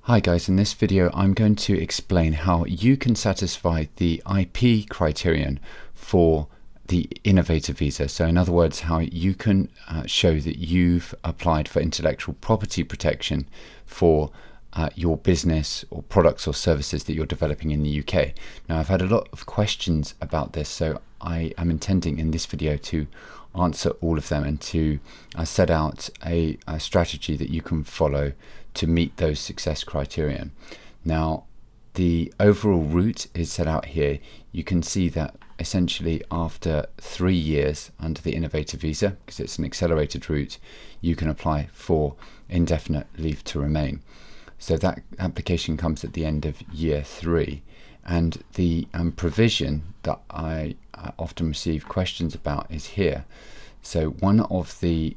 Hi guys, in this video I'm going to explain how you can satisfy the IP criterion for the innovator visa. So in other words, how you can show that you've applied for intellectual property protection for your business or products or services that you're developing in the UK. Now I've had a lot of questions about this, so I am intending in this video to answer all of them and to set out a strategy that you can follow to meet those success criterion. Now the overall route is set out here. You can see that essentially after 3 years under the innovator visa, because it's an accelerated route, you can apply for indefinite leave to remain. So that application comes at the end of year 3, and the provision that I often receive questions about is here. So one of the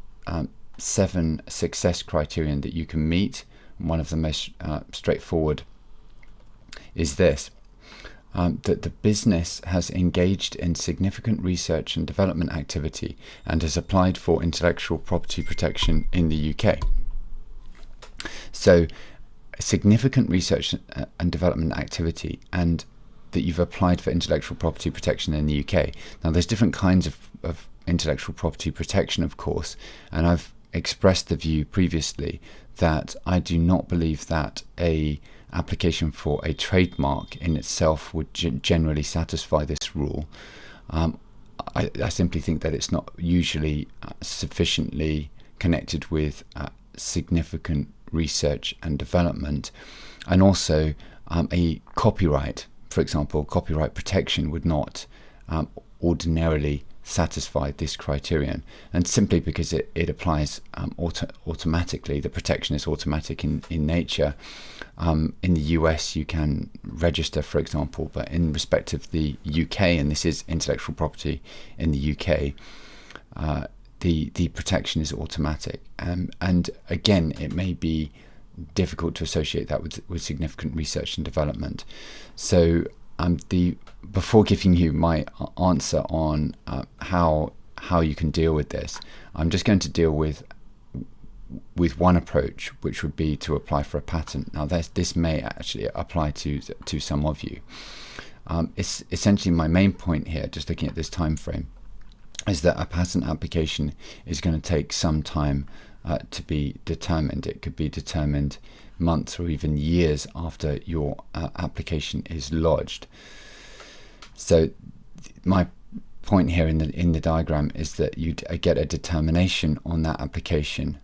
7 success criterion that you can meet, one of the most straightforward, is this: that the business has engaged in significant research and development activity and has applied for intellectual property protection in the UK. So significant research and development activity, and that you've applied for intellectual property protection in the UK. Now there's different kinds of intellectual property protection, of course, and I've expressed the view previously that I do not believe that a application for a trademark in itself would generally satisfy this rule. I simply think that it's not usually sufficiently connected with significant research and development, and also a copyright, for example, copyright protection would not ordinarily satisfy this criterion, and simply because it applies automatically. The protection is automatic in nature. In the US you can register, for example, but in respect of the UK, and this is intellectual property in the UK, the protection is automatic, and again it may be difficult to associate that with significant research and development. So before giving you my answer on how you can deal with this, I'm just going to deal with one approach, which would be to apply for a patent. Now this may actually apply to some of you. It's essentially my main point here, just looking at this time frame, is that a patent application is going to take some time to be determined. It could be determined months or even years after your application is lodged. So my point here in the diagram is that you get a determination on that application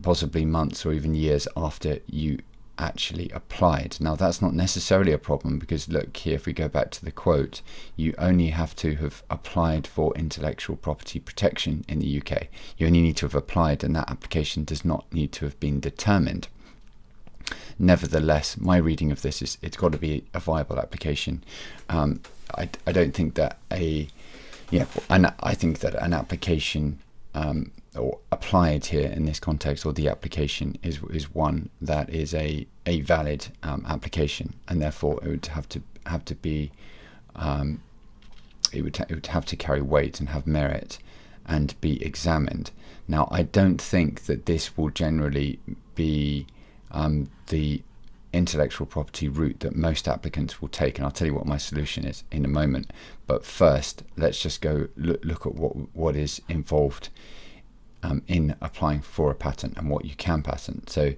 possibly months or even years after you actually applied. Now that's not necessarily a problem, because look here, if we go back to the quote, you only have to have applied for intellectual property protection in the UK. You only need to have applied, and that application does not need to have been determined. Nevertheless, my reading of this is it's got to be a viable application. I don't think that I think that an application or applied here in this context, or the application is one that is a valid application, and therefore it would have to be it would have to carry weight and have merit and be examined. Now I don't think that this will generally be the intellectual property route that most applicants will take, and I'll tell you what my solution is in a moment. But first, let's just go look at what is involved in applying for a patent and what you can patent. So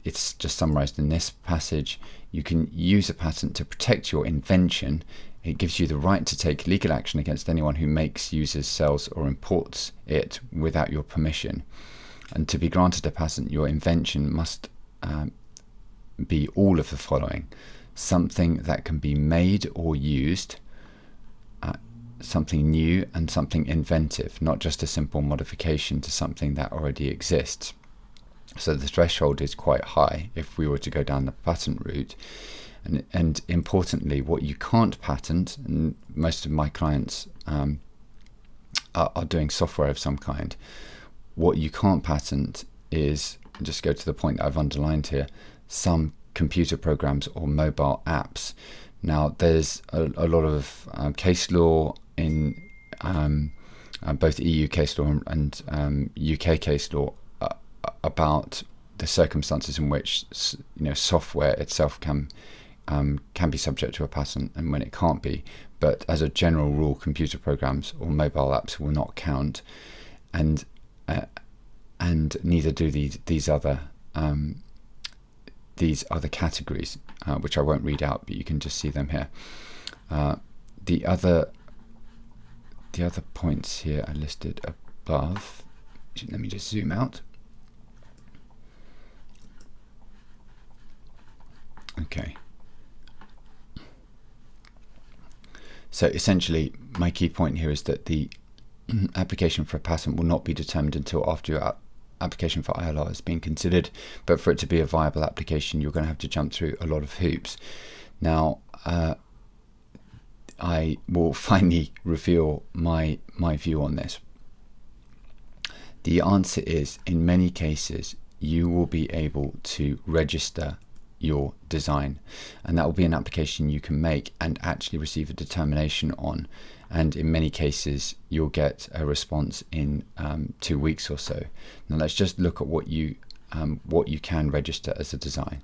it's just summarized in this passage. You can use a patent to protect your invention. It gives you the right to take legal action against anyone who makes, uses, sells, or imports it without your permission. And to be granted a patent, your invention must be all of the following: something that can be made or used, something new, and something inventive, not just a simple modification to something that already exists. So the threshold is quite high if we were to go down the patent route. And importantly, what you can't patent, and most of my clients are doing software of some kind, what you can't patent is, just go to the point that I've underlined here, some computer programs or mobile apps. Now there's a lot of case law in both EU case law and UK case law about the circumstances in which software itself can be subject to a patent and when it can't be. But as a general rule, computer programs or mobile apps will not count, and neither do these other categories, which I won't read out, but you can just see them here. The other points here are listed above. Let me just zoom out. Okay. So essentially, my key point here is that the application for a patent will not be determined until after your application for ILR has been considered. But for it to be a viable application, you're going to have to jump through a lot of hoops. Now, I will finally reveal my view on this. The answer is, in many cases, you will be able to register your design, and that will be an application you can make and actually receive a determination on, and in many cases you'll get a response in 2 weeks or so. Now let's just look at what you can register as a design.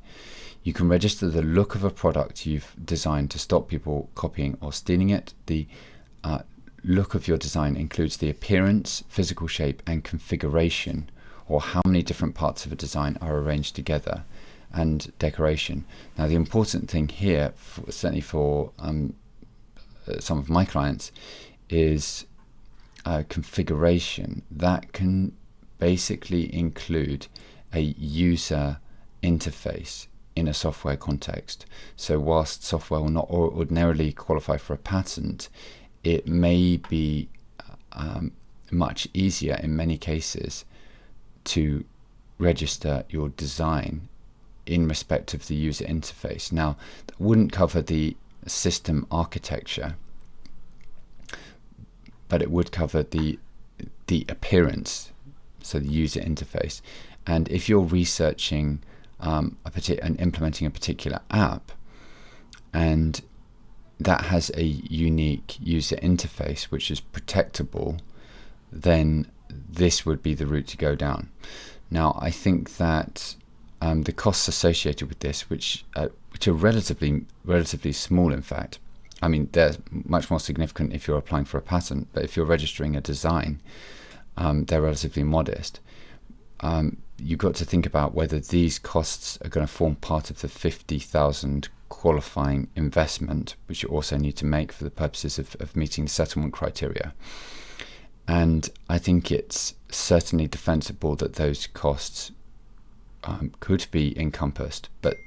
You can register the look of a product you've designed to stop people copying or stealing it. The look of your design includes the appearance, physical shape and configuration, or how many different parts of a design are arranged together, and decoration. Now the important thing here, certainly for some of my clients, is configuration. That can basically include a user interface in a software context. So whilst software will not ordinarily qualify for a patent, it may be much easier in many cases to register your design in respect of the user interface. Now, that wouldn't cover the system architecture, but it would cover the appearance, so the user interface. And if you're researching and implementing a particular app, and that has a unique user interface which is protectable, then this would be the route to go down. Now, I think that the costs associated with this, which are relatively small, in fact. I mean, they're much more significant if you're applying for a patent, but if you're registering a design, they're relatively modest. You've got to think about whether these costs are going to form part of the 50,000 qualifying investment, which you also need to make for the purposes of meeting the settlement criteria. And I think it's certainly defensible that those costs could be encompassed, but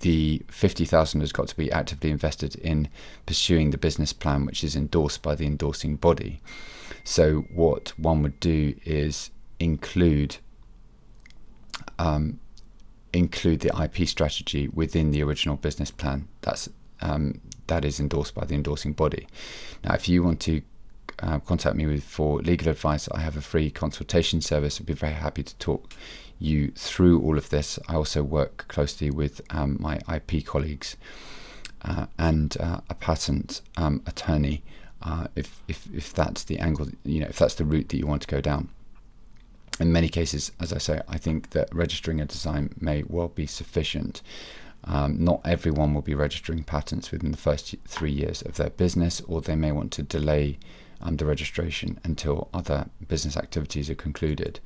the 50,000 has got to be actively invested in pursuing the business plan, which is endorsed by the endorsing body. So what one would do is include the IP strategy within the original business plan. That is endorsed by the endorsing body. Now, if you want to contact me for legal advice, I have a free consultation service. I'd be very happy to talk you through all of this. I also work closely with my IP colleagues and a patent attorney, if that's the angle, if that's the route that you want to go down. In many cases, as I say, I think that registering a design may well be sufficient. Not everyone will be registering patents within the first 3 years of their business, or they may want to delay the registration until other business activities are concluded.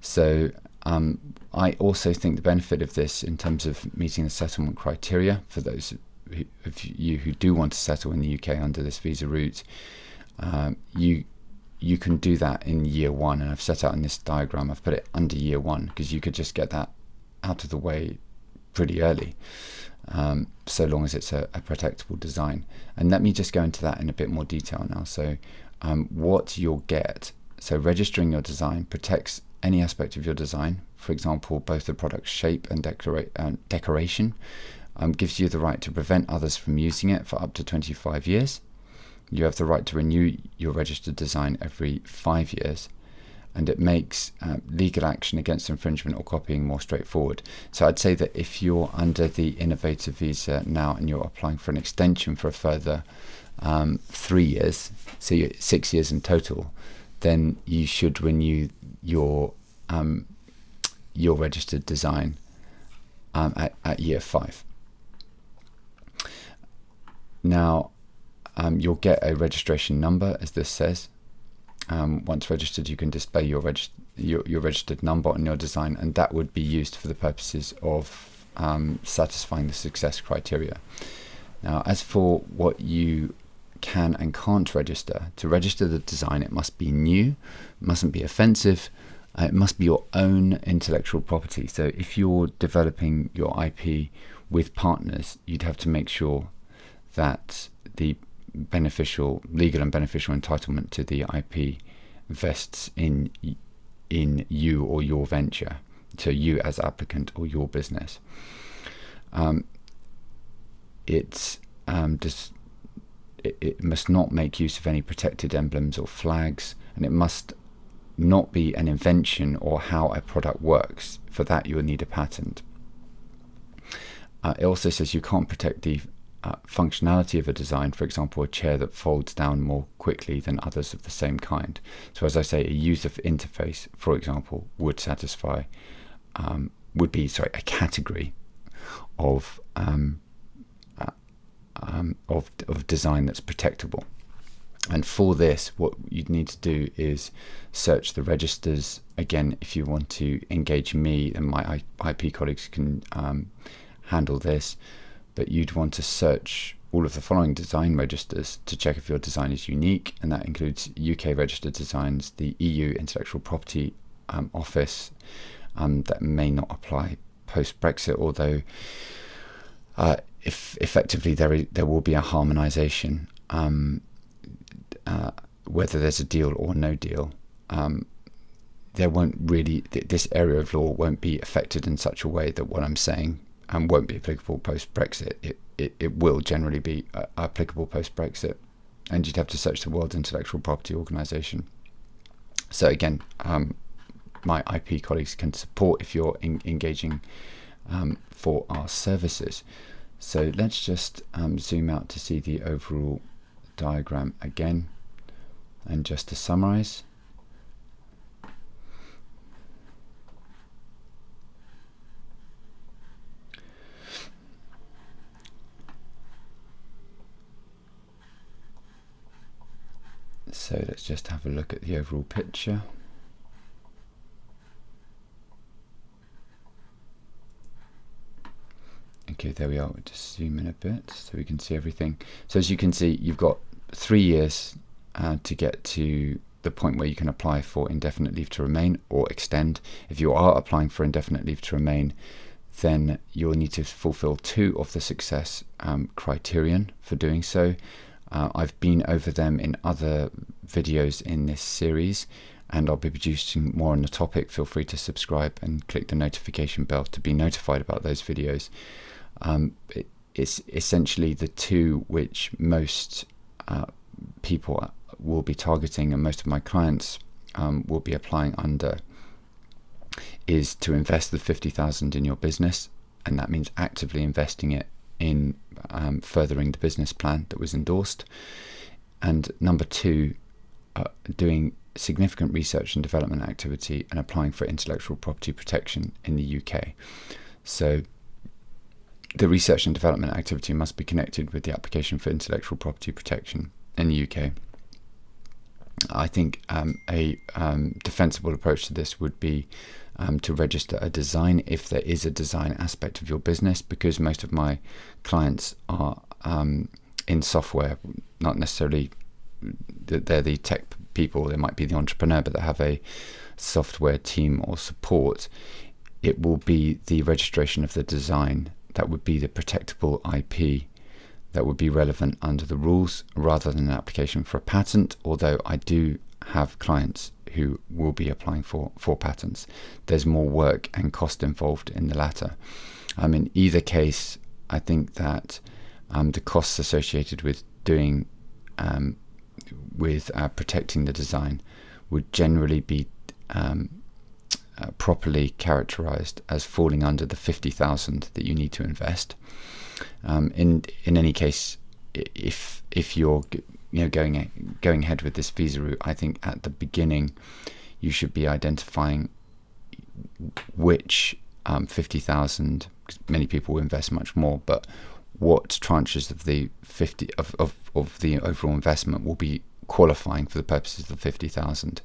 So I also think the benefit of this, in terms of meeting the settlement criteria for those of you who do want to settle in the UK under this visa route, you can do that in year one, and I've set out in this diagram, I've put it under year one, because you could just get that out of the way pretty early, so long as it's a protectable design. And let me just go into that in a bit more detail now. So what you'll get, so registering your design protects any aspect of your design, for example, both the product's shape and decoration, gives you the right to prevent others from using it for up to 25 years. You have the right to renew your registered design every 5 years, and it makes legal action against infringement or copying more straightforward. So I'd say that if you're under the innovator visa now and you're applying for an extension for a further 3 years, so you're 6 years in total, then you should renew your your registered design at year 5. Now, you'll get a registration number, as this says. Once registered, you can display your registered number on your design, and that would be used for the purposes of satisfying the success criteria. Now, as for what you can and can't register, to register the design, it must be new, mustn't be offensive, it must be your own intellectual property. So if you're developing your IP with partners, you'd have to make sure that the legal and beneficial entitlement to the IP vests in you or your venture, so you as applicant or your business. It must not make use of any protected emblems or flags, and it must not be an invention or how a product works. For that, you will need a patent. It also says you can't protect the functionality of a design, for example, a chair that folds down more quickly than others of the same kind. So as I say, a user interface, for example, would be a category of design that's protectable. And for this, what you'd need to do is search the registers. Again, if you want to engage me, and my IP colleagues can handle this, but you'd want to search all of the following design registers to check if your design is unique, and that includes UK registered designs, the EU Intellectual Property Office, that may not apply post-Brexit, although if effectively there will be a harmonisation, whether there's a deal or no deal. There won't really, this area of law won't be affected in such a way that what I'm saying won't be applicable post-Brexit. It will generally be applicable post-Brexit, and you'd have to search the World Intellectual Property Organization. So again, my IP colleagues can support if you're engaging for our services. So let's just zoom out to see the overall diagram again, and just to summarize. So let's just have a look at the overall picture. Okay, there we are. We'll just zoom in a bit so we can see everything. So as you can see, you've got 3 years to get to the point where you can apply for indefinite leave to remain or extend. If you are applying for indefinite leave to remain, then you'll need to fulfill 2 of the success criterion for doing so. I've been over them in other videos in this series, and I'll be producing more on the topic. Feel free to subscribe and click the notification bell to be notified about those videos. It's essentially the 2 which most people will be targeting, and most of my clients will be applying under, is to invest the 50,000 in your business, and that means actively investing it in furthering the business plan that was endorsed. And number 2, doing significant research and development activity and applying for intellectual property protection in the UK. So the research and development activity must be connected with the application for intellectual property protection in the UK. I think a defensible approach to this would be to register a design if there is a design aspect of your business, because most of my clients are in software, not necessarily they're the tech people, they might be the entrepreneur, but they have a software team or support. It will be the registration of the design that would be the protectable IP that would be relevant under the rules, rather than an application for a patent, although I do have clients who will be applying for patents. There's more work and cost involved in the latter. In either case, I think that the costs associated with doing protecting the design would generally be properly characterized as falling under the 50,000 that you need to invest. In any case, if you're going ahead with this visa route, I think at the beginning you should be identifying which 50,000, many people will invest much more, but what tranches of the 50 of the overall investment will be qualifying for the purposes of the 50,000.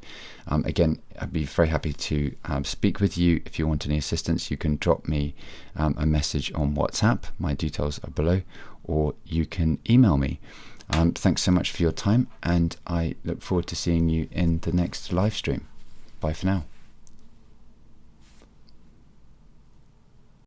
Again, I'd be very happy to speak with you. If you want any assistance, you can drop me a message on WhatsApp. My details are below, or you can email me. Thanks so much for your time, and I look forward to seeing you in the next live stream. Bye for now.